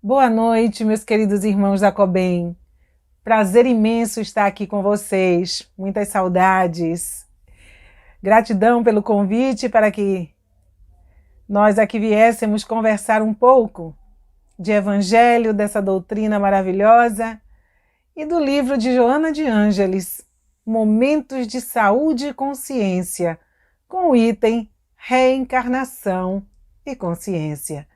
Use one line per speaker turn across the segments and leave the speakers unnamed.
Boa noite, meus queridos irmãos da Cobem. Prazer imenso estar aqui com vocês. Muitas saudades. Gratidão pelo convite para que nós aqui viéssemos conversar um pouco de Evangelho, dessa doutrina maravilhosa e do livro de Joana de Ângeles, Momentos de Saúde e Consciência, com o item Reencarnação e Consciência.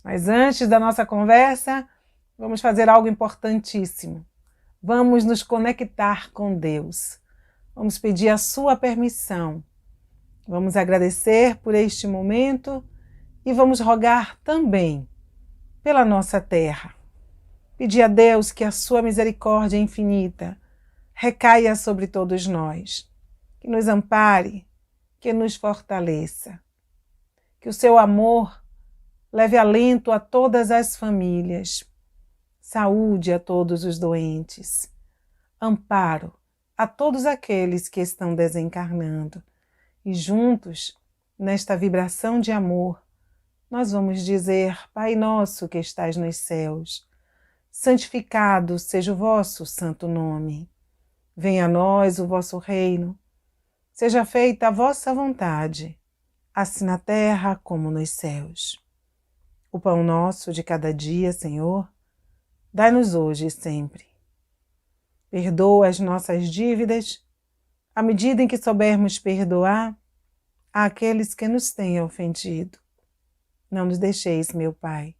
Mas antes da nossa conversa, vamos fazer algo importantíssimo. Vamos nos conectar com Deus. Vamos pedir a sua permissão. Vamos agradecer por este momento e vamos rogar também pela nossa terra. Pedir a Deus que a sua misericórdia infinita recaia sobre todos nós, que nos ampare, que nos fortaleça, que o seu amor leve alento a todas as famílias, saúde a todos os doentes, amparo a todos aqueles que estão desencarnando. E juntos, nesta vibração de amor, nós vamos dizer: Pai nosso que estais nos céus, santificado seja o vosso santo nome. Venha a nós o vosso reino. Seja feita a vossa vontade, assim na terra como nos céus. O pão nosso de cada dia, Senhor, dai-nos hoje e sempre. Perdoa as nossas dívidas, à medida em que soubermos perdoar àqueles que nos têm ofendido. Não nos deixeis, meu Pai,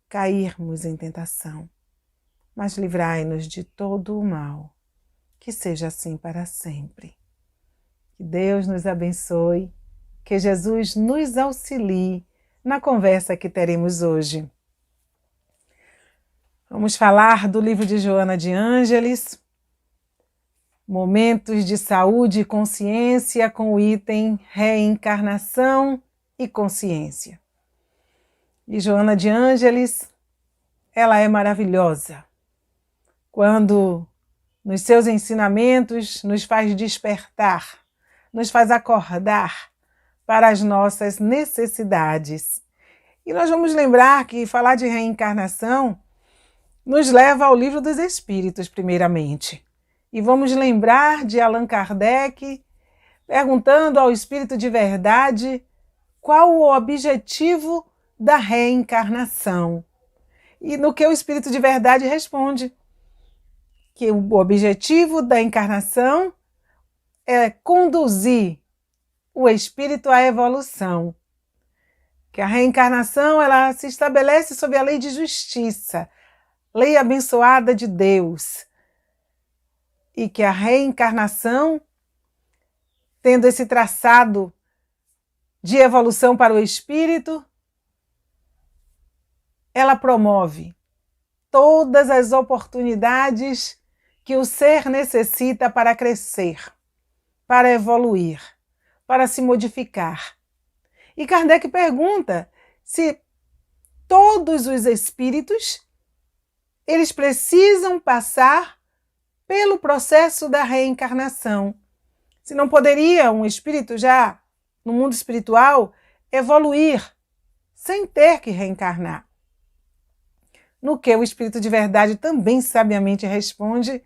cairmos em tentação, mas livrai-nos de todo o mal. Que seja assim para sempre. Que Deus nos abençoe, que Jesus nos auxilie na conversa que teremos hoje. Vamos falar do livro de Joana de Ângeles, Momentos de Saúde e Consciência, com o item Reencarnação e Consciência. E Joana de Ângeles, ela é maravilhosa. Quando nos seus ensinamentos nos faz despertar, nos faz acordar para as nossas necessidades. E nós vamos lembrar que falar de reencarnação nos leva ao Livro dos Espíritos, primeiramente. E vamos lembrar de Allan Kardec perguntando ao Espírito de Verdade qual o objetivo da reencarnação. E no que o Espírito de Verdade responde que o objetivo da encarnação é conduzir o espírito à evolução. Que a reencarnação ela se estabelece sob a lei de justiça, lei abençoada de Deus. E que a reencarnação, tendo esse traçado de evolução para o espírito, ela promove todas as oportunidades que o ser necessita para crescer, para evoluir, para se modificar. E Kardec pergunta se todos os espíritos eles precisam passar pelo processo da reencarnação. Se não poderia um espírito já no mundo espiritual evoluir sem ter que reencarnar. No que o Espírito de Verdade também sabiamente responde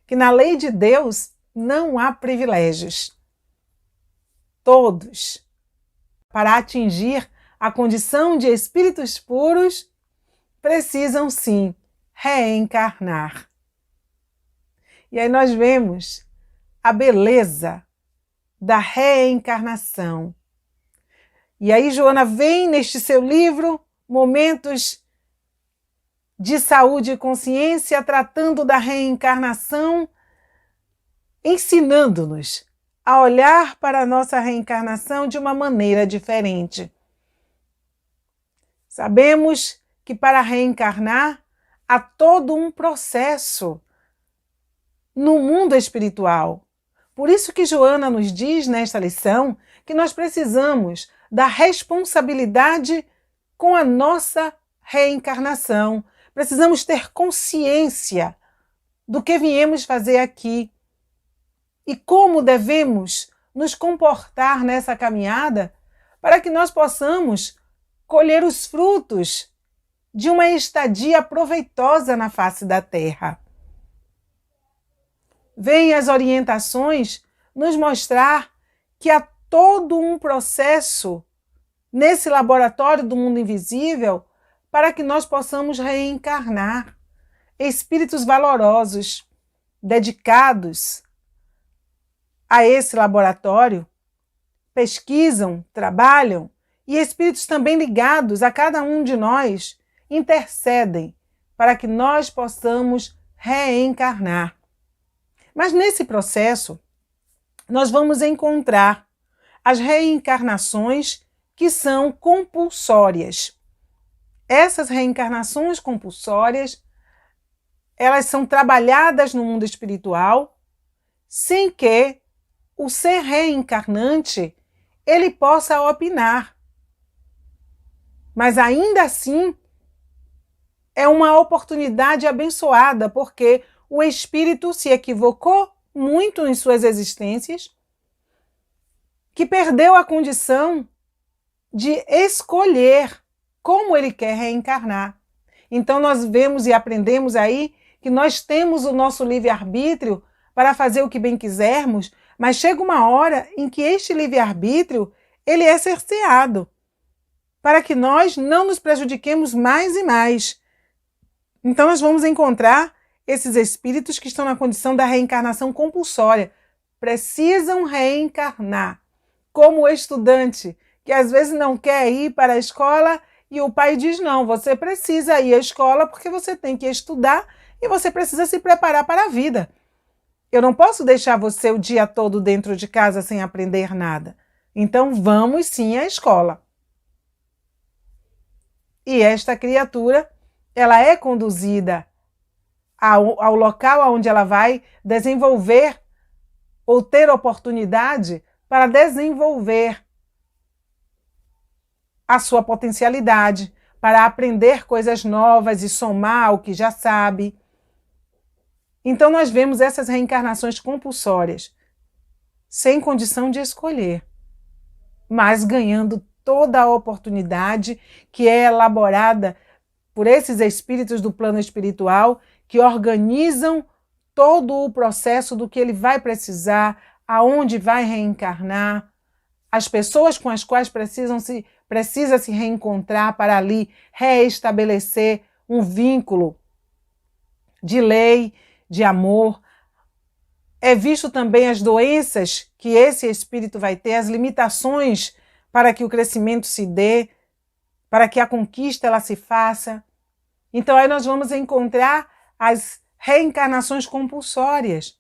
que na lei de Deus não há privilégios. Todos, para atingir a condição de espíritos puros, precisam sim reencarnar. E aí nós vemos a beleza da reencarnação. E aí Joana vem neste seu livro, Momentos de Saúde e Consciência, tratando da reencarnação, ensinando-nos a olhar para a nossa reencarnação de uma maneira diferente. Sabemos que para reencarnar há todo um processo no mundo espiritual. Por isso que Joana nos diz nesta lição que nós precisamos da responsabilidade com a nossa reencarnação. Precisamos ter consciência do que viemos fazer aqui e como devemos nos comportar nessa caminhada para que nós possamos colher os frutos de uma estadia proveitosa na face da Terra. Vêm as orientações nos mostrar que há todo um processo nesse laboratório do mundo invisível para que nós possamos reencarnar. Espíritos valorosos, dedicados a esse laboratório, pesquisam, trabalham, e espíritos também ligados a cada um de nós intercedem para que nós possamos reencarnar. Mas nesse processo, nós vamos encontrar as reencarnações que são compulsórias. Essas reencarnações compulsórias, elas são trabalhadas no mundo espiritual sem que o ser reencarnante ele possa opinar. Mas ainda assim, é uma oportunidade abençoada, porque o espírito se equivocou muito em suas existências, que perdeu a condição de escolher como ele quer reencarnar. Então nós vemos e aprendemos aí que nós temos o nosso livre-arbítrio para fazer o que bem quisermos, mas chega uma hora em que este livre-arbítrio ele é cerceado, para que nós não nos prejudiquemos mais e mais. Então nós vamos encontrar esses espíritos que estão na condição da reencarnação compulsória, precisam reencarnar, como o estudante que às vezes não quer ir para a escola e o pai diz, não, você precisa ir à escola porque você tem que estudar e você precisa se preparar para a vida. Eu não posso deixar você o dia todo dentro de casa sem aprender nada. Então vamos sim à escola. E esta criatura, ela é conduzida ao local onde ela vai desenvolver ou ter oportunidade para desenvolver a sua potencialidade, para aprender coisas novas e somar o que já sabe. Então nós vemos essas reencarnações compulsórias, sem condição de escolher, mas ganhando toda a oportunidade que é elaborada por esses espíritos do plano espiritual que organizam todo o processo do que ele vai precisar, aonde vai reencarnar, as pessoas com as quais precisa se reencontrar para ali reestabelecer um vínculo de lei, de amor. É visto também as doenças que esse espírito vai ter, as limitações para que o crescimento se dê, para que a conquista ela se faça. Então aí nós vamos encontrar as reencarnações compulsórias.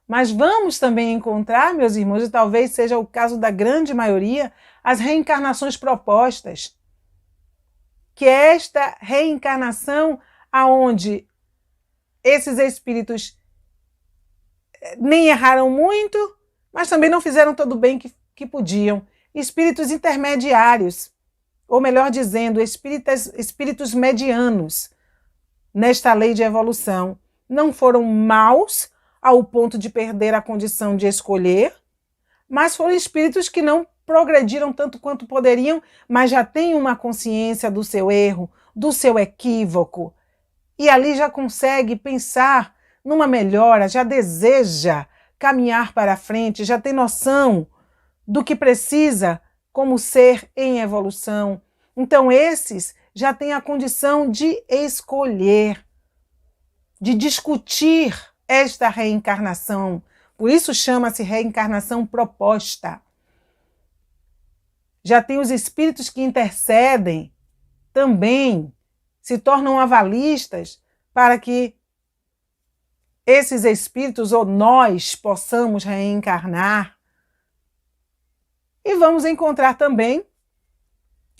Mas vamos também encontrar, meus irmãos, e talvez seja o caso da grande maioria, as reencarnações propostas. Que é esta reencarnação aonde esses espíritos nem erraram muito, mas também não fizeram todo o bem que podiam. Espíritos intermediários, ou melhor dizendo, espíritos medianos, nesta lei de evolução. Não foram maus ao ponto de perder a condição de escolher, mas foram espíritos que não progrediram tanto quanto poderiam, mas já têm uma consciência do seu erro, do seu equívoco, e ali já consegue pensar numa melhora, já deseja caminhar para frente, já tem noção do que precisa como ser em evolução. Então esses já têm a condição de escolher, de discutir esta reencarnação. Por isso chama-se reencarnação proposta. Já tem os espíritos que intercedem também, se tornam avalistas para que esses espíritos ou nós possamos reencarnar. E vamos encontrar também,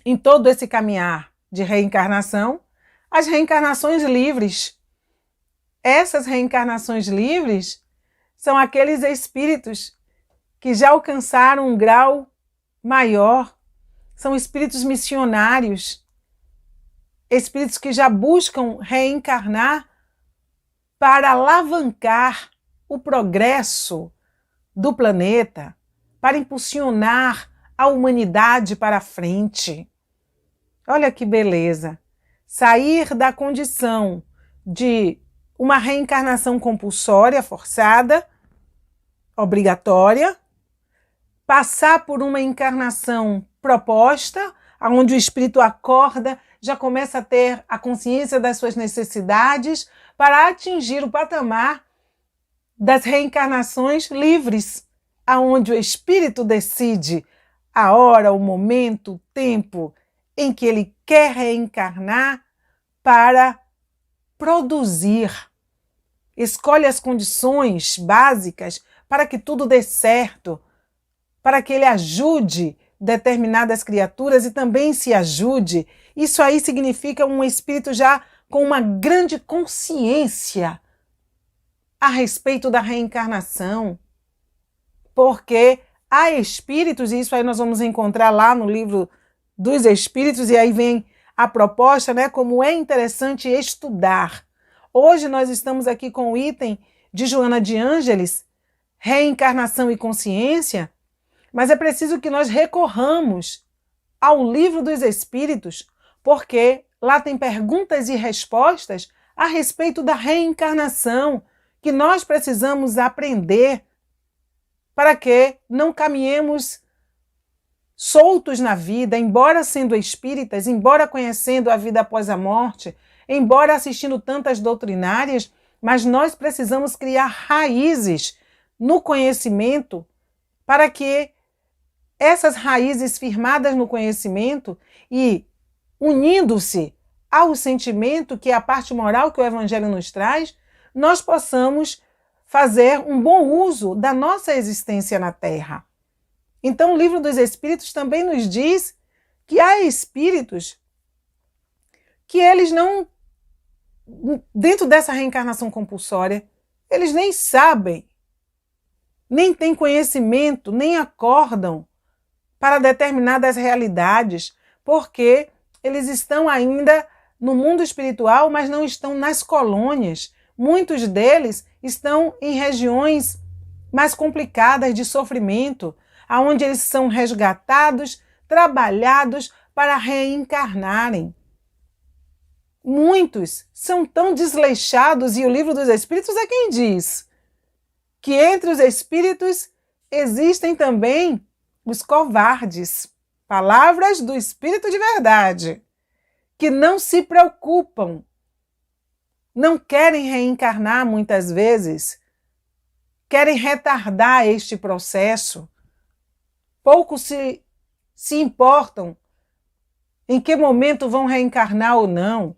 em todo esse caminhar de reencarnação, as reencarnações livres. Essas reencarnações livres são aqueles espíritos que já alcançaram um grau maior, são espíritos missionários, espíritos que já buscam reencarnar para alavancar o progresso do planeta, para impulsionar a humanidade para a frente. Olha que beleza! sair da condição de uma reencarnação compulsória, forçada, obrigatória, passar por uma encarnação proposta, onde o espírito acorda, já começa a ter a consciência das suas necessidades para atingir o patamar das reencarnações livres, aonde o espírito decide a hora, o momento, o tempo em que ele quer reencarnar para produzir. Escolhe as condições básicas para que tudo dê certo, para que ele ajude determinadas criaturas e também se ajude. Isso aí significa um espírito já com uma grande consciência a respeito da reencarnação. Porque há espíritos, e isso aí nós vamos encontrar lá no livro dos Espíritos, e aí vem a proposta, né, como é interessante estudar. Hoje nós estamos aqui com o item de Joana de Ângeles, Reencarnação e Consciência, mas é preciso que nós recorramos ao livro dos Espíritos, porque lá tem perguntas e respostas a respeito da reencarnação, que nós precisamos aprender para que não caminhemos soltos na vida, embora sendo espíritas, embora conhecendo a vida após a morte, embora assistindo tantas doutrinárias, mas nós precisamos criar raízes no conhecimento para que essas raízes firmadas no conhecimento e unindo-se ao sentimento, que é a parte moral que o Evangelho nos traz, nós possamos fazer um bom uso da nossa existência na Terra. Então, o livro dos Espíritos também nos diz que há espíritos que eles não, dentro dessa reencarnação compulsória, eles nem sabem, nem têm conhecimento, nem acordam para determinadas realidades, porque eles estão ainda no mundo espiritual, mas não estão nas colônias. Muitos deles estão em regiões mais complicadas de sofrimento, onde eles são resgatados, trabalhados para reencarnarem. Muitos são tão desleixados, e o livro dos Espíritos é quem diz que entre os espíritos existem também os covardes, palavras do Espírito de verdade, que não se preocupam, não querem reencarnar muitas vezes, querem retardar este processo, pouco se importam em que momento vão reencarnar ou não.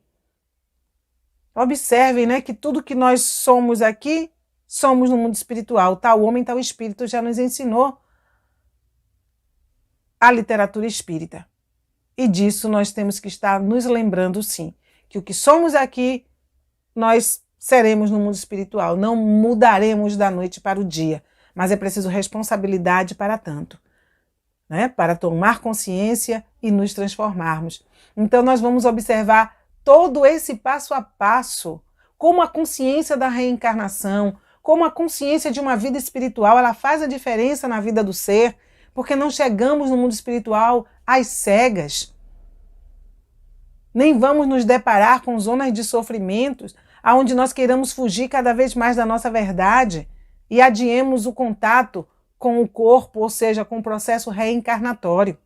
Observem, né, que tudo que nós somos aqui, somos no mundo espiritual. Tal homem, tal espírito, já nos ensinou a literatura espírita. E disso nós temos que estar nos lembrando, sim, que o que somos aqui, nós seremos no mundo espiritual. Não mudaremos da noite para o dia, mas é preciso responsabilidade para tanto, né? Para tomar consciência e nos transformarmos. Então nós vamos observar todo esse passo a passo, como a consciência da reencarnação, como a consciência de uma vida espiritual, ela faz a diferença na vida do ser, porque não chegamos no mundo espiritual às cegas. Nem vamos nos deparar com zonas de sofrimentos, aonde nós queiramos fugir cada vez mais da nossa verdade e adiemos o contato com o corpo, ou seja, com o processo reencarnatório.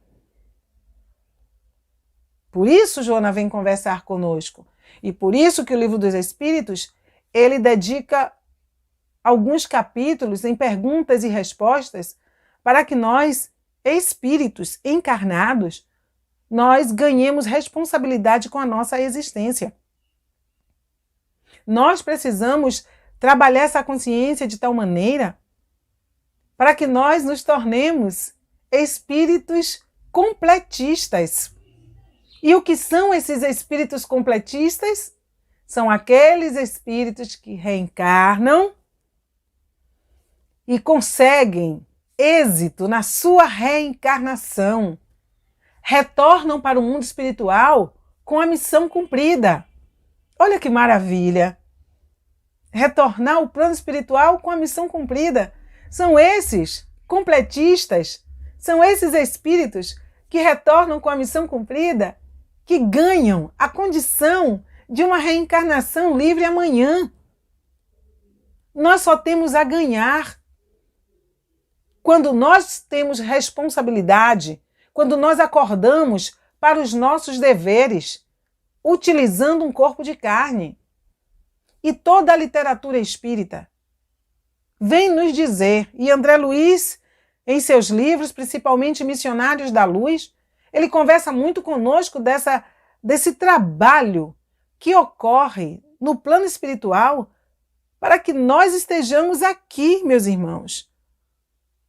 Por isso Joana vem conversar conosco. E por isso que o Livro dos Espíritos, ele dedica alguns capítulos em perguntas e respostas para que nós, espíritos encarnados, nós ganhemos responsabilidade com a nossa existência. Nós precisamos trabalhar essa consciência de tal maneira para que nós nos tornemos espíritos completistas. E o que são esses espíritos completistas? São aqueles espíritos que reencarnam e conseguem êxito na sua reencarnação. Retornam para o mundo espiritual com a missão cumprida. Olha que maravilha! Retornar ao plano espiritual com a missão cumprida. São esses completistas, são esses espíritos que retornam com a missão cumprida que ganham a condição de uma reencarnação livre amanhã. Nós só temos a ganhar. Quando nós temos responsabilidade, quando nós acordamos para os nossos deveres, utilizando um corpo de carne. E toda a literatura espírita vem nos dizer, e André Luiz, em seus livros, principalmente Missionários da Luz, ele conversa muito conosco desse trabalho que ocorre no plano espiritual para que nós estejamos aqui, meus irmãos.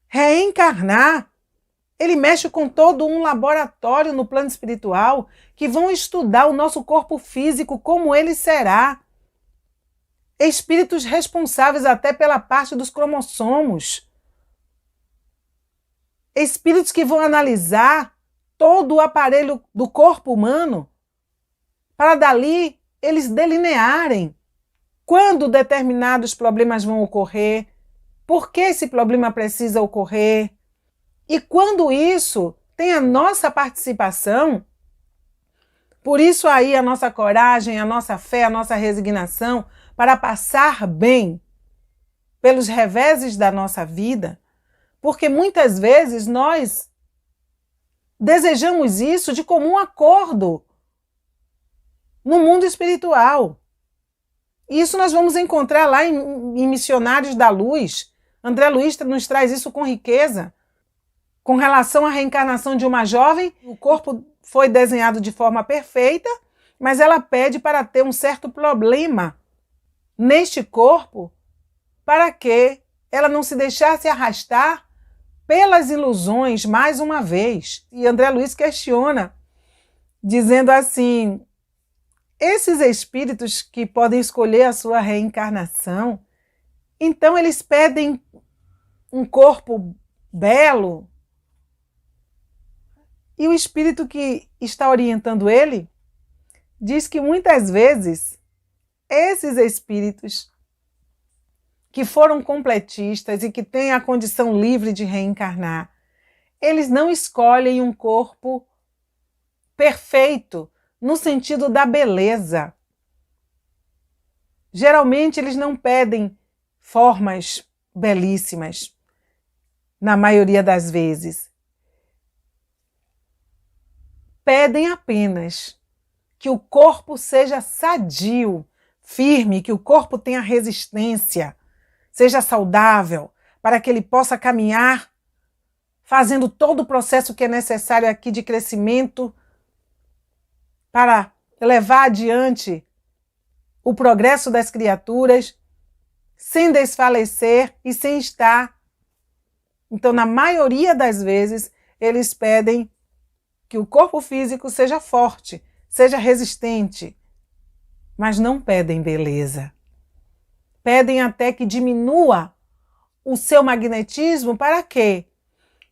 Reencarnar, ele mexe com todo um laboratório no plano espiritual que vão estudar o nosso corpo físico, como ele será. Espíritos responsáveis até pela parte dos cromossomos. Espíritos que vão analisar todo o aparelho do corpo humano para dali eles delinearem quando determinados problemas vão ocorrer, por que esse problema precisa ocorrer. E quando isso tem a nossa participação, por isso aí a nossa coragem, a nossa fé, a nossa resignação para passar bem pelos reveses da nossa vida, porque muitas vezes nós desejamos isso de comum acordo no mundo espiritual. E isso nós vamos encontrar lá em Missionários da Luz. André Luiz nos traz isso com riqueza. Com relação à reencarnação de uma jovem, o corpo foi desenhado de forma perfeita, mas ela pede para ter um certo problema neste corpo para que ela não se deixasse arrastar pelas ilusões mais uma vez. E André Luiz questiona, dizendo assim, esses espíritos que podem escolher a sua reencarnação, então eles pedem um corpo belo, e o espírito que está orientando ele diz que muitas vezes esses espíritos que foram completistas e que têm a condição livre de reencarnar, eles não escolhem um corpo perfeito no sentido da beleza. Geralmente eles não pedem formas belíssimas, na maioria das vezes. Pedem apenas que o corpo seja sadio, firme, que o corpo tenha resistência, seja saudável, para que ele possa caminhar fazendo todo o processo que é necessário aqui de crescimento para levar adiante o progresso das criaturas, sem desfalecer e sem estar. Então, na maioria das vezes, eles pedem que o corpo físico seja forte, seja resistente, mas não pedem beleza. Pedem até que diminua o seu magnetismo, para quê?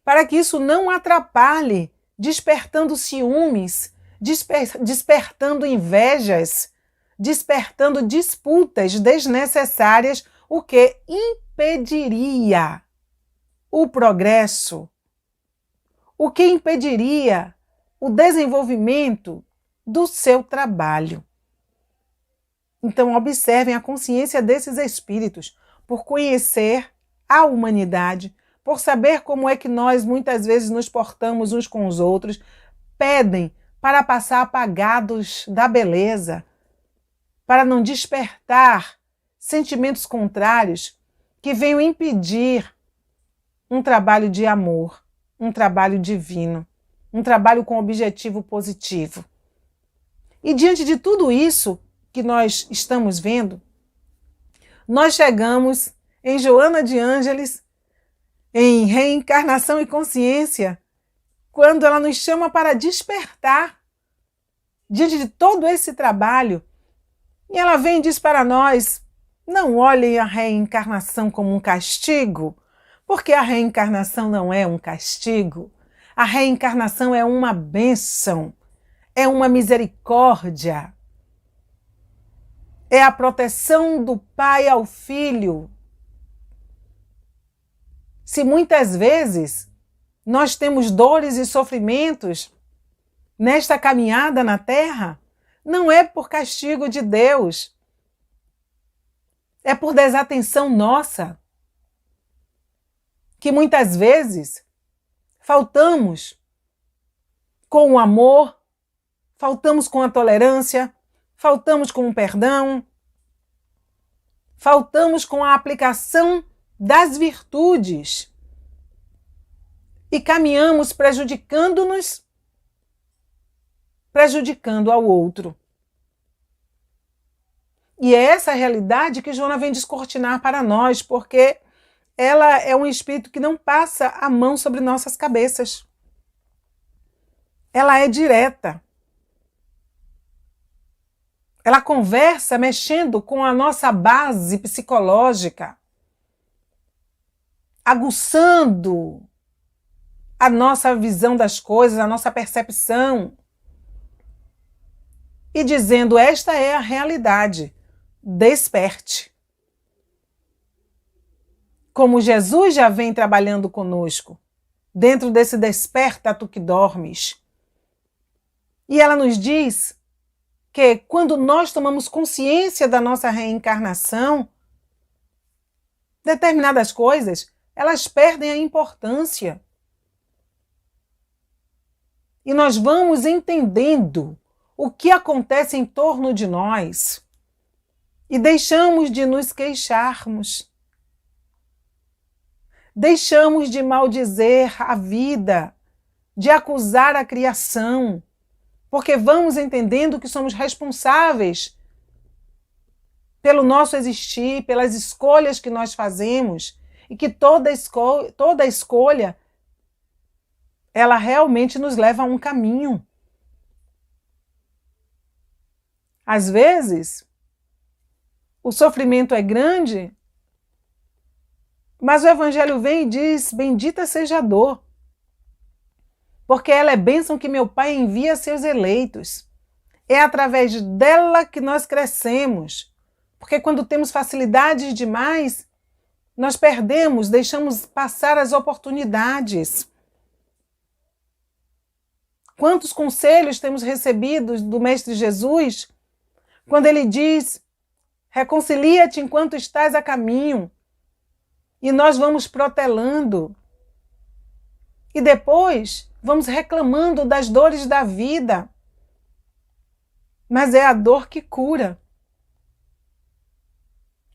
Para que isso não atrapalhe, despertando ciúmes, despertando invejas, despertando disputas desnecessárias, o que impediria o progresso, o que impediria o desenvolvimento do seu trabalho. Então, observem a consciência desses espíritos por conhecer a humanidade, por saber como é que nós muitas vezes nos portamos uns com os outros, pedem para passar apagados da beleza, para não despertar sentimentos contrários que venham impedir um trabalho de amor, um trabalho divino, um trabalho com objetivo positivo. E diante de tudo isso que nós estamos vendo, nós chegamos em Joana de Ângeles, em Reencarnação e Consciência, quando ela nos chama para despertar diante de todo esse trabalho. E ela vem e diz para nós, não olhem a reencarnação como um castigo, porque a reencarnação não é um castigo. A reencarnação é uma bênção, é uma misericórdia, é a proteção do pai ao filho. Se muitas vezes nós temos dores e sofrimentos nesta caminhada na Terra, não é por castigo de Deus, é por desatenção nossa, que muitas vezes faltamos com o amor, faltamos com a tolerância, faltamos com o perdão, faltamos com a aplicação das virtudes e caminhamos prejudicando-nos, prejudicando ao outro. E é essa a realidade que Joana vem descortinar para nós, porque ela é um espírito que não passa a mão sobre nossas cabeças. Ela é direta. Ela conversa mexendo com a nossa base psicológica, aguçando a nossa visão das coisas, a nossa percepção, e dizendo: esta é a realidade, desperte. Como Jesus já vem trabalhando conosco, dentro desse desperta tu que dormes. E ela nos diz que quando nós tomamos consciência da nossa reencarnação, determinadas coisas, elas perdem a importância. E nós vamos entendendo o que acontece em torno de nós e deixamos de nos queixarmos. Deixamos de maldizer a vida, de acusar a criação, porque vamos entendendo que somos responsáveis pelo nosso existir, pelas escolhas que nós fazemos, e que toda escolha ela realmente nos leva a um caminho. Às vezes, o sofrimento é grande, mas o Evangelho vem e diz: bendita seja a dor, porque ela é bênção que meu Pai envia a seus eleitos. É através dela que nós crescemos, porque quando temos facilidades demais, nós perdemos, deixamos passar as oportunidades. Quantos conselhos temos recebido do Mestre Jesus, quando ele diz: reconcilia-te enquanto estás a caminho, e nós vamos protelando, e depois vamos reclamando das dores da vida, mas é a dor que cura.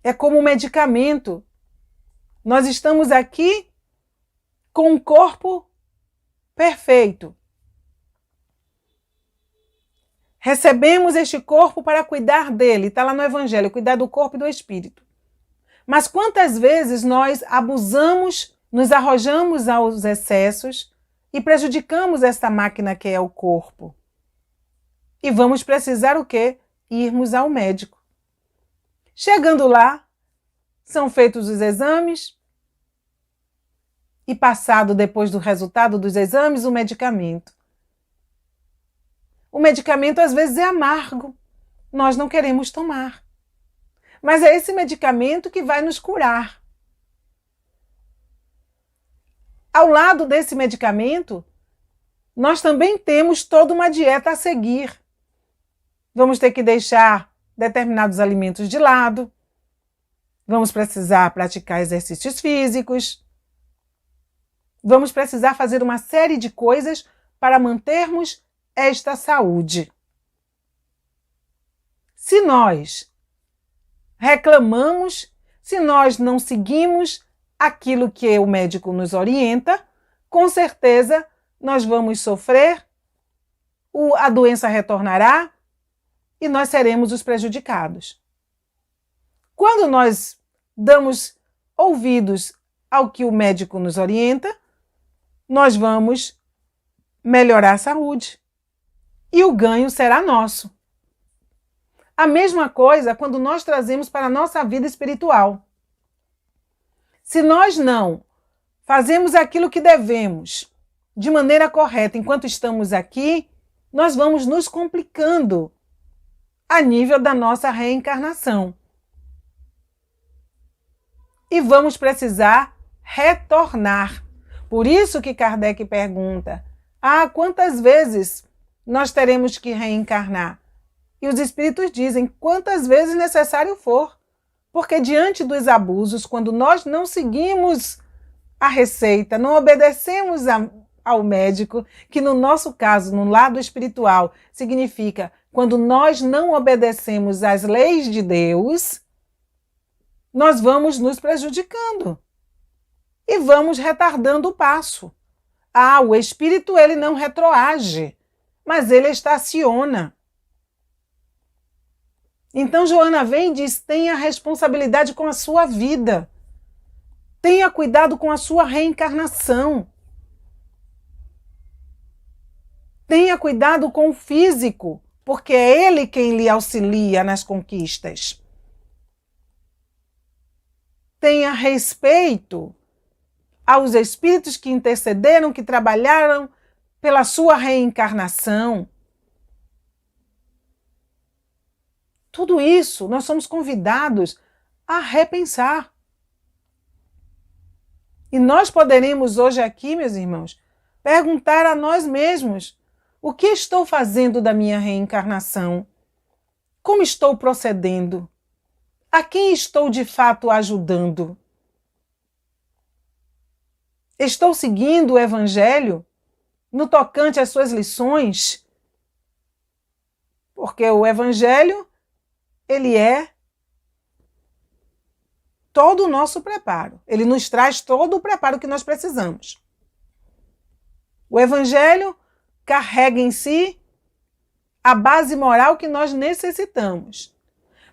É como um medicamento. Nós estamos aqui com um corpo perfeito. Recebemos este corpo para cuidar dele, está lá no Evangelho, cuidar do corpo e do espírito. Mas quantas vezes nós abusamos, nos arrojamos aos excessos e prejudicamos esta máquina que é o corpo? E vamos precisar o quê? Irmos ao médico. Chegando lá, são feitos os exames e passado depois do resultado dos exames, o medicamento. O medicamento às vezes é amargo, nós não queremos tomar. Mas é esse medicamento que vai nos curar. Ao lado desse medicamento, nós também temos toda uma dieta a seguir. Vamos ter que deixar determinados alimentos de lado, vamos precisar praticar exercícios físicos, vamos precisar fazer uma série de coisas para mantermos esta saúde. Se nós reclamamos, se nós não seguimos aquilo que o médico nos orienta, com certeza nós vamos sofrer, a doença retornará e nós seremos os prejudicados. Quando nós damos ouvidos ao que o médico nos orienta, nós vamos melhorar a saúde e o ganho será nosso. A mesma coisa quando nós trazemos para a nossa vida espiritual. Se nós não fazemos aquilo que devemos de maneira correta enquanto estamos aqui, nós vamos nos complicando a nível da nossa reencarnação. E vamos precisar retornar. Por isso que Kardec pergunta: quantas vezes nós teremos que reencarnar? E os espíritos dizem quantas vezes necessário for. Porque diante dos abusos, quando nós não seguimos a receita, não obedecemos ao médico, que no nosso caso, no lado espiritual, significa quando nós não obedecemos às leis de Deus, nós vamos nos prejudicando e vamos retardando o passo. O espírito ele não retroage, mas ele estaciona. Então Joana vem e diz, tenha responsabilidade com a sua vida. Tenha cuidado com a sua reencarnação. Tenha cuidado com o físico, porque é ele quem lhe auxilia nas conquistas. Tenha respeito aos espíritos que intercederam, que trabalharam pela sua reencarnação. Tudo isso nós somos convidados a repensar. E nós poderemos hoje aqui, meus irmãos, perguntar a nós mesmos: o que estou fazendo da minha reencarnação? Como estou procedendo? A quem estou de fato ajudando? Estou seguindo o Evangelho no tocante às suas lições? Porque o Evangelho, ele é todo o nosso preparo. Ele nos traz todo o preparo que nós precisamos. O Evangelho carrega em si a base moral que nós necessitamos.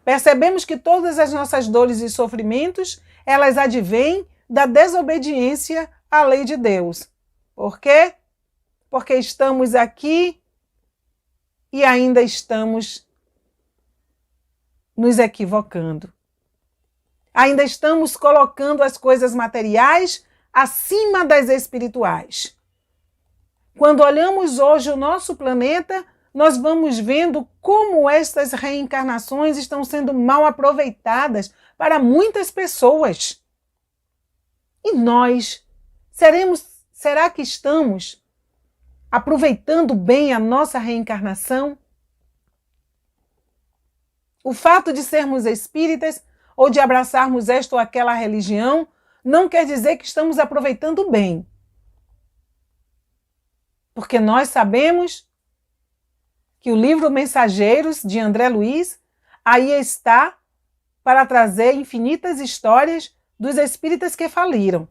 Percebemos que todas as nossas dores e sofrimentos, elas advêm da desobediência à lei de Deus. Por quê? Porque estamos aqui e ainda estamos nos equivocando. Ainda estamos colocando as coisas materiais acima das espirituais. Quando olhamos hoje o nosso planeta, nós vamos vendo como estas reencarnações estão sendo mal aproveitadas para muitas pessoas. E nós, será que estamos aproveitando bem a nossa reencarnação? O fato de sermos espíritas ou de abraçarmos esta ou aquela religião não quer dizer que estamos aproveitando bem. Porque nós sabemos que o livro Mensageiros, de André Luiz, aí está para trazer infinitas histórias dos espíritas que faliram.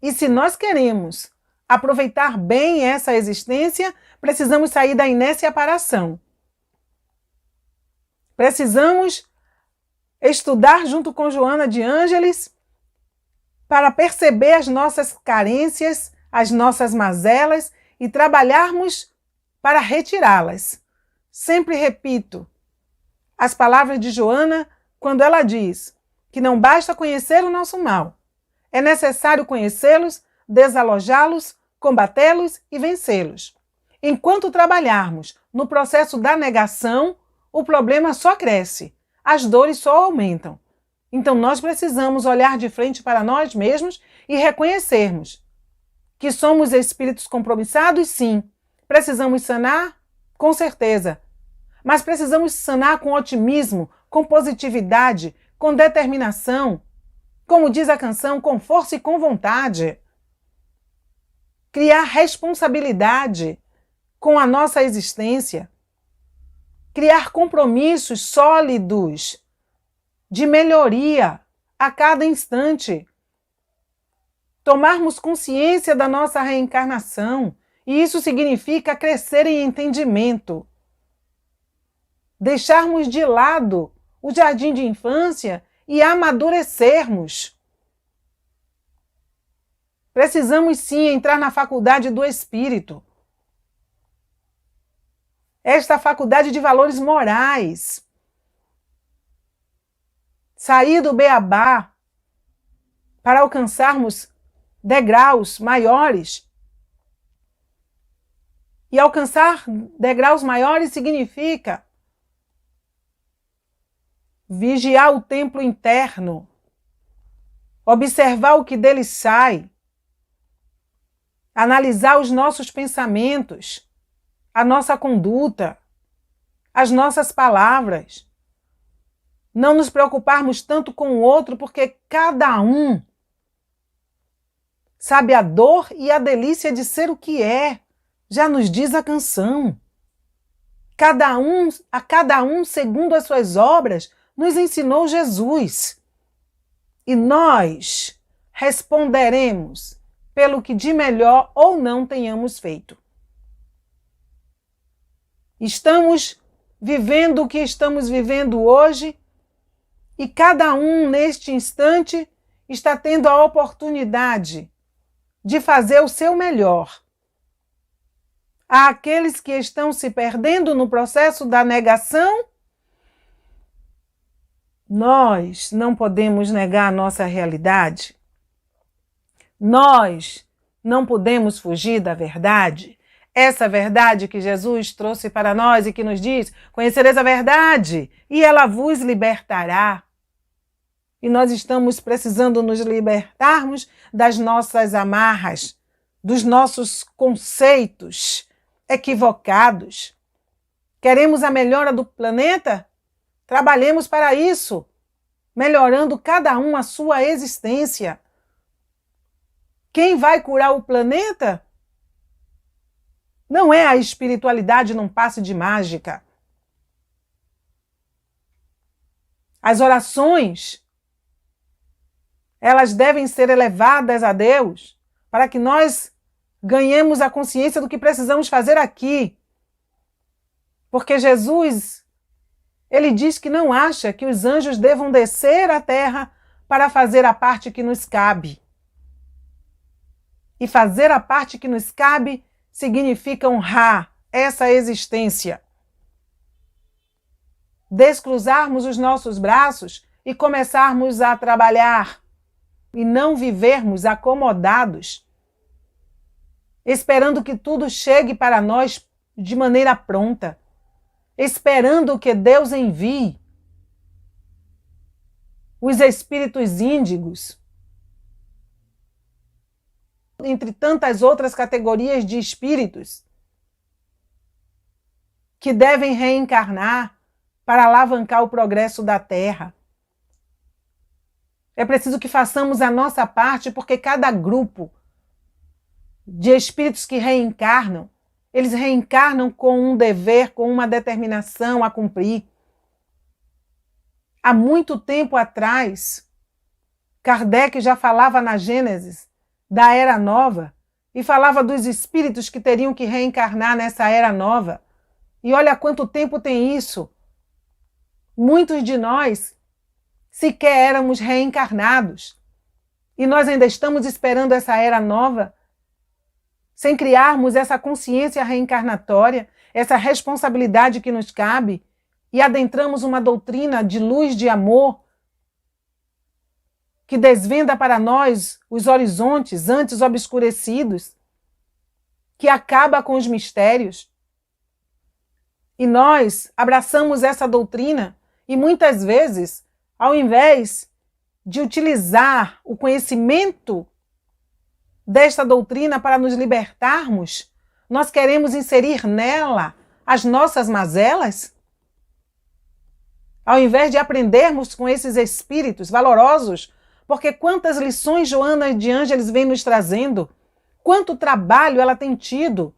E se nós queremos aproveitar bem essa existência, precisamos sair da inércia para a ação. Precisamos estudar junto com Joana de Ângeles para perceber as nossas carências, as nossas mazelas e trabalharmos para retirá-las. Sempre repito as palavras de Joana quando ela diz que não basta conhecer o nosso mal, é necessário conhecê-los, desalojá-los, combatê-los e vencê-los. Enquanto trabalharmos no processo da negação, o problema só cresce, as dores só aumentam. Então nós precisamos olhar de frente para nós mesmos e reconhecermos que somos espíritos compromissados, sim. Precisamos sanar? Com certeza. Mas precisamos sanar com otimismo, com positividade, com determinação. Como diz a canção, com força e com vontade. Criar responsabilidade com a nossa existência. Criar compromissos sólidos de melhoria a cada instante. Tomarmos consciência da nossa reencarnação, e isso significa crescer em entendimento. Deixarmos de lado o jardim de infância e amadurecermos. Precisamos sim entrar na faculdade do espírito. Esta faculdade de valores morais. Sair do beabá para alcançarmos degraus maiores. E alcançar degraus maiores significa vigiar o templo interno, observar o que dele sai, analisar os nossos pensamentos, a nossa conduta, as nossas palavras. Não nos preocuparmos tanto com o outro, porque cada um sabe a dor e a delícia de ser o que é, já nos diz a canção. A cada um, segundo as suas obras, nos ensinou Jesus. E nós responderemos pelo que de melhor ou não tenhamos feito. Estamos vivendo o que estamos vivendo hoje e cada um, neste instante, está tendo a oportunidade de fazer o seu melhor. Há aqueles que estão se perdendo no processo da negação. Nós não podemos negar a nossa realidade. Nós não podemos fugir da verdade. Essa verdade que Jesus trouxe para nós e que nos diz: conhecereis a verdade e ela vos libertará. E nós estamos precisando nos libertarmos das nossas amarras, dos nossos conceitos equivocados. Queremos a melhora do planeta? Trabalhemos para isso, melhorando cada um a sua existência. Quem vai curar o planeta? Não é a espiritualidade num passe de mágica. As orações, elas devem ser elevadas a Deus para que nós ganhemos a consciência do que precisamos fazer aqui. Porque Jesus, ele diz que não acha que os anjos devam descer à terra para fazer a parte que nos cabe. E fazer a parte que nos cabe significa honrar essa existência. Descruzarmos os nossos braços e começarmos a trabalhar e não vivermos acomodados, esperando que tudo chegue para nós de maneira pronta, esperando que Deus envie os espíritos índigos, entre tantas outras categorias de espíritos que devem reencarnar para alavancar o progresso da Terra. É preciso que façamos a nossa parte, porque cada grupo de espíritos que reencarnam, eles reencarnam com um dever, com uma determinação a cumprir. Há muito tempo atrás, Kardec já falava na Gênesis da Era Nova e falava dos espíritos que teriam que reencarnar nessa Era Nova. E olha quanto tempo tem isso. Muitos de nós sequer éramos reencarnados. E nós ainda estamos esperando essa Era Nova, sem criarmos essa consciência reencarnatória, essa responsabilidade que nos cabe, e adentramos uma doutrina de luz, de amor, que desvenda para nós os horizontes antes obscurecidos, que acaba com os mistérios. E nós abraçamos essa doutrina e muitas vezes, ao invés de utilizar o conhecimento desta doutrina para nos libertarmos, nós queremos inserir nela as nossas mazelas? Ao invés de aprendermos com esses espíritos valorosos, porque quantas lições Joana de Ângeles vem nos trazendo, quanto trabalho ela tem tido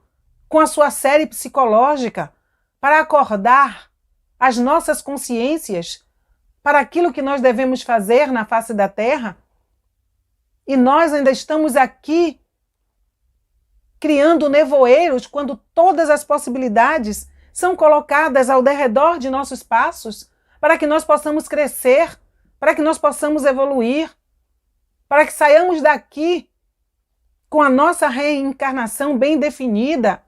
com a sua série psicológica para acordar as nossas consciências para aquilo que nós devemos fazer na face da Terra. E nós ainda estamos aqui criando nevoeiros quando todas as possibilidades são colocadas ao derredor de nossos passos para que nós possamos crescer, para que nós possamos evoluir, para que saiamos daqui com a nossa reencarnação bem definida.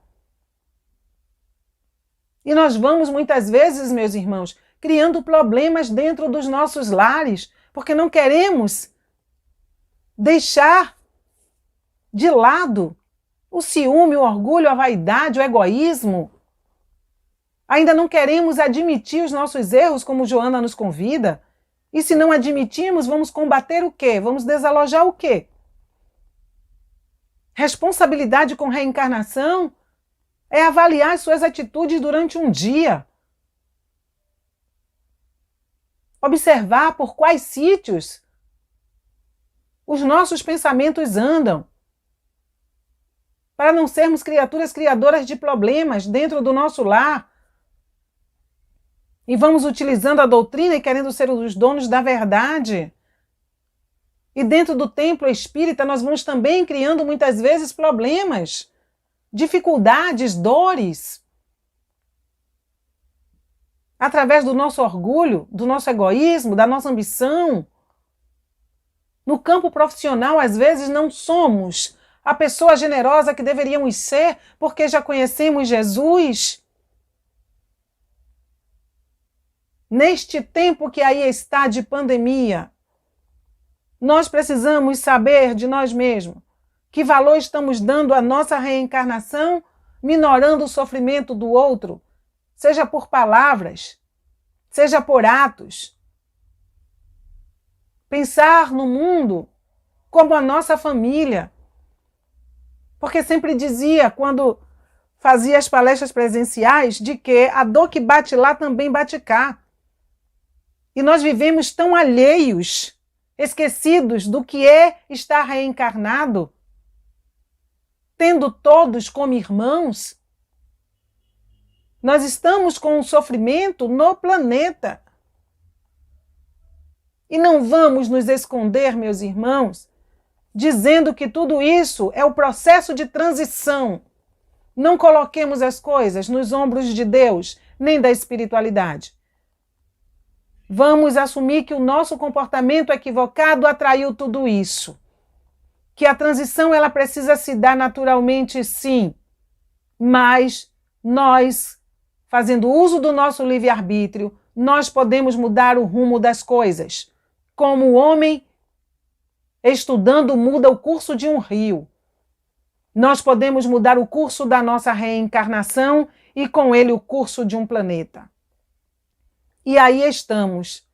E nós vamos muitas vezes, meus irmãos, criando problemas dentro dos nossos lares, porque não queremos deixar de lado o ciúme, o orgulho, a vaidade, o egoísmo. Ainda não queremos admitir os nossos erros, como Joana nos convida. E se não admitirmos, vamos combater o quê? Vamos desalojar o quê? Responsabilidade com reencarnação é avaliar suas atitudes durante um dia. Observar por quais sítios os nossos pensamentos andam, para não sermos criaturas criadoras de problemas dentro do nosso lar. E vamos utilizando a doutrina e querendo ser os donos da verdade. E dentro do templo espírita nós vamos também criando muitas vezes problemas, dificuldades, dores. Através do nosso orgulho, do nosso egoísmo, da nossa ambição. No campo profissional, às vezes, não somos a pessoa generosa que deveríamos ser, porque já conhecemos Jesus. Neste tempo que aí está de pandemia, nós precisamos saber de nós mesmos que valor estamos dando à nossa reencarnação, minorando o sofrimento do outro, seja por palavras, seja por atos. Pensar no mundo como a nossa família. Porque sempre dizia, quando fazia as palestras presenciais, de que a dor que bate lá também bate cá. E nós vivemos tão alheios, esquecidos do que é estar reencarnado, tendo todos como irmãos. Nós estamos com um sofrimento no planeta. E não vamos nos esconder, meus irmãos, dizendo que tudo isso é o processo de transição. Não coloquemos as coisas nos ombros de Deus, nem da espiritualidade. Vamos assumir que o nosso comportamento equivocado atraiu tudo isso. Que a transição ela precisa se dar naturalmente, sim, mas nós, fazendo uso do nosso livre-arbítrio, nós podemos mudar o rumo das coisas. Como o homem, estudando, muda o curso de um rio. Nós podemos mudar o curso da nossa reencarnação e com ele o curso de um planeta. E aí estamos,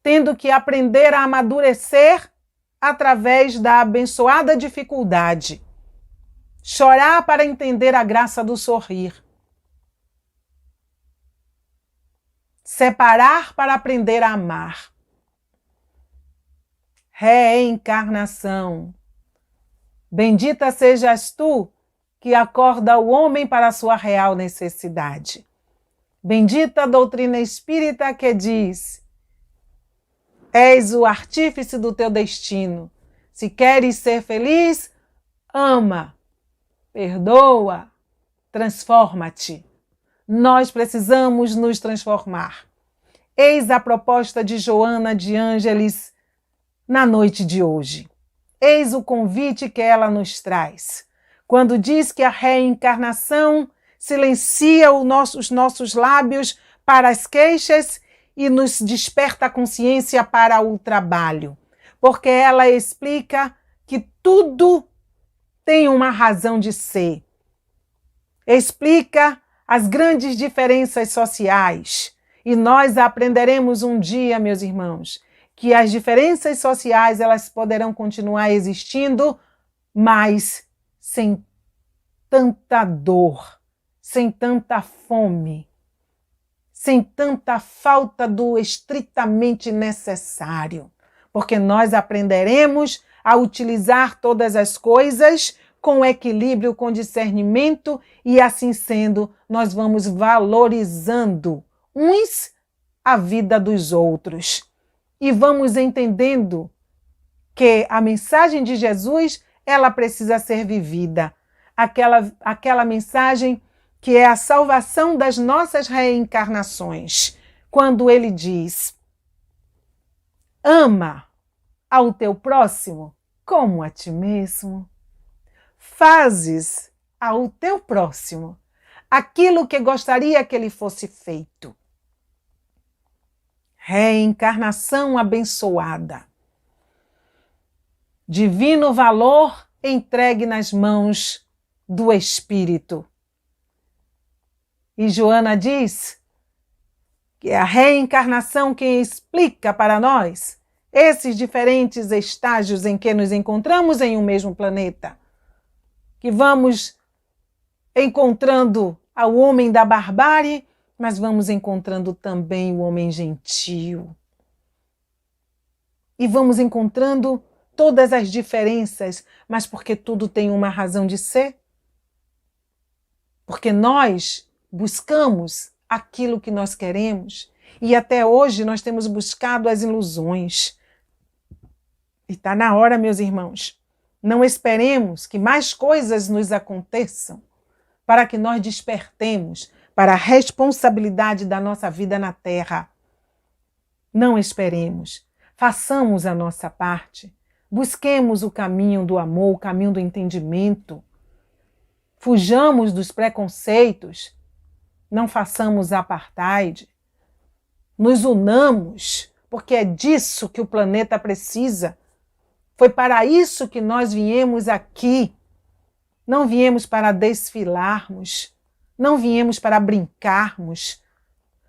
tendo que aprender a amadurecer através da abençoada dificuldade. Chorar para entender a graça do sorrir. Separar para aprender a amar. Reencarnação. Bendita sejas tu que acorda o homem para a sua real necessidade. Bendita a doutrina espírita que diz: és o artífice do teu destino. Se queres ser feliz, ama, perdoa, transforma-te. Nós precisamos nos transformar. Eis a proposta de Joana de Ângeles na noite de hoje. Eis o convite que ela nos traz. Quando diz que a reencarnação silencia os nossos lábios para as queixas e nos desperta a consciência para o trabalho. Porque ela explica que tudo tem uma razão de ser. Explica as grandes diferenças sociais. E nós aprenderemos um dia, meus irmãos, que as diferenças sociais elas poderão continuar existindo, mas sem tanta dor, sem tanta fome, sem tanta falta do estritamente necessário, porque nós aprenderemos a utilizar todas as coisas com equilíbrio, com discernimento, e assim sendo, nós vamos valorizando uns a vida dos outros. E vamos entendendo que a mensagem de Jesus, ela precisa ser vivida. Aquela mensagem que é a salvação das nossas reencarnações. Quando ele diz: ama ao teu próximo como a ti mesmo. Fazes ao teu próximo aquilo que gostaria que ele fosse feito. Reencarnação abençoada. Divino valor entregue nas mãos do Espírito. E Joana diz que é a reencarnação quem explica para nós esses diferentes estágios em que nos encontramos em um mesmo planeta. que vamos encontrando ao homem da barbárie, mas vamos encontrando também o homem gentil. E vamos encontrando todas as diferenças, mas porque tudo tem uma razão de ser. Porque nós buscamos aquilo que nós queremos e até hoje nós temos buscado as ilusões. E está na hora, meus irmãos, não esperemos que mais coisas nos aconteçam para que nós despertemos para a responsabilidade da nossa vida na Terra. Não esperemos, façamos a nossa parte, busquemos o caminho do amor, o caminho do entendimento. Fujamos dos preconceitos, não façamos apartheid, nos unamos, porque é disso que o planeta precisa. Foi para isso que nós viemos aqui. Não viemos para desfilarmos, não viemos para brincarmos,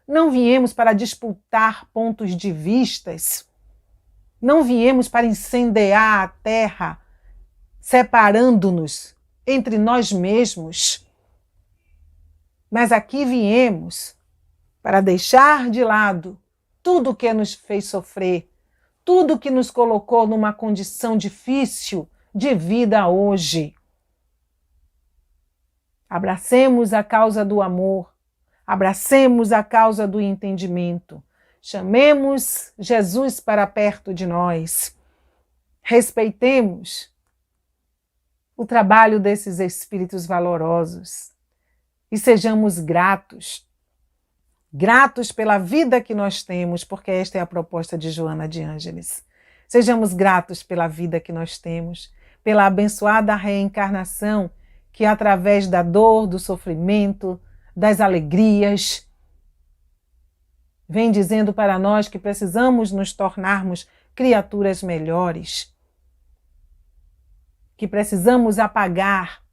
não viemos para disputar pontos de vistas, não viemos para incendiar a terra, separando-nos entre nós mesmos. Mas aqui viemos para deixar de lado tudo que nos fez sofrer, tudo que nos colocou numa condição difícil de vida hoje. Abracemos a causa do amor, abracemos a causa do entendimento, chamemos Jesus para perto de nós, respeitemos o trabalho desses espíritos valorosos e sejamos gratos, gratos pela vida que nós temos, porque esta é a proposta de Joana de Ângeles. Sejamos gratos pela vida que nós temos, pela abençoada reencarnação que através da dor, do sofrimento, das alegrias, vem dizendo para nós que precisamos nos tornarmos criaturas melhores, que precisamos apagar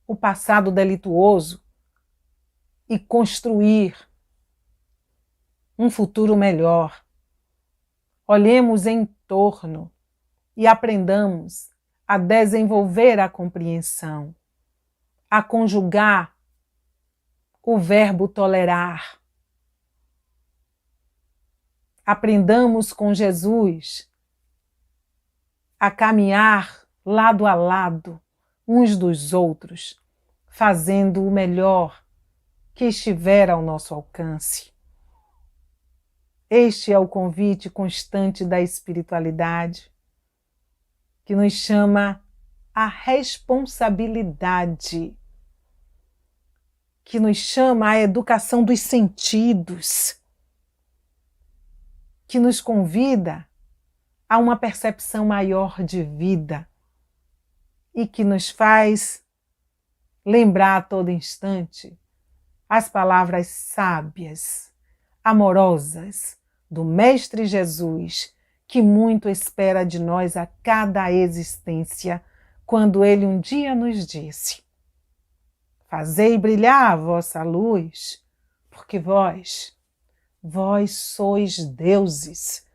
o passado delituoso e construir um futuro melhor. Olhemos em torno e aprendamos a desenvolver a compreensão, a conjugar o verbo tolerar. Aprendamos com Jesus a caminhar lado a lado, uns dos outros, fazendo o melhor que estiver ao nosso alcance. Este é o convite constante da espiritualidade, que nos chama à responsabilidade, que nos chama à educação dos sentidos, que nos convida a uma percepção maior de vida e que nos faz lembrar a todo instante as palavras sábias, amorosas do Mestre Jesus, que muito espera de nós a cada existência, quando ele um dia nos disse: fazei brilhar a vossa luz, porque vós sois deuses,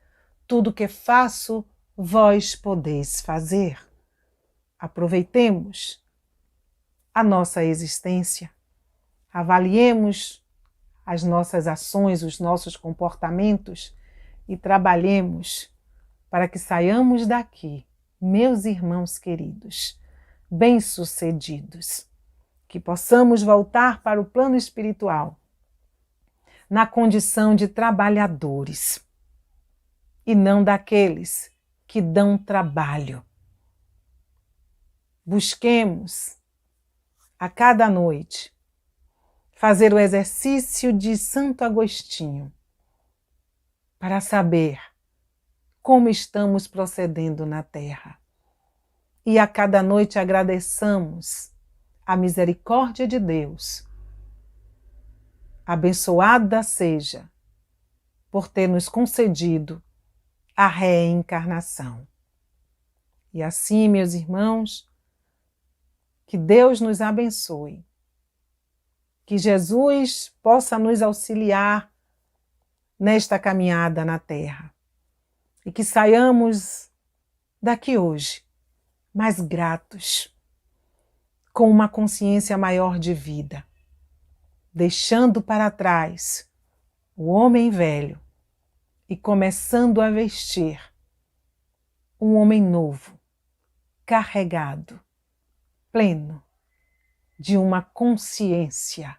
tudo que faço, vós podeis fazer. Aproveitemos a nossa existência, avaliemos as nossas ações, os nossos comportamentos e trabalhemos para que saiamos daqui, meus irmãos queridos, bem-sucedidos, que possamos voltar para o plano espiritual na condição de trabalhadores e não daqueles que dão trabalho. Busquemos a cada noite fazer o exercício de Santo Agostinho para saber como estamos procedendo na Terra. E a cada noite agradeçamos a misericórdia de Deus. Abençoada seja por ter nos concedido a reencarnação. E assim, meus irmãos, que Deus nos abençoe, que Jesus possa nos auxiliar nesta caminhada na Terra e que saiamos daqui hoje mais gratos, com uma consciência maior de vida, deixando para trás o homem velho e começando a vestir um homem novo, carregado, pleno de uma consciência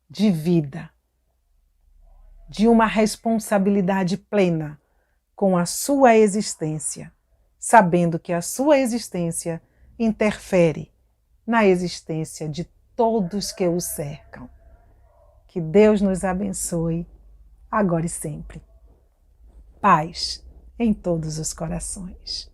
de vida, de uma responsabilidade plena com a sua existência, sabendo que a sua existência interfere na existência de todos que o cercam. Que Deus nos abençoe, agora e sempre. Paz em todos os corações.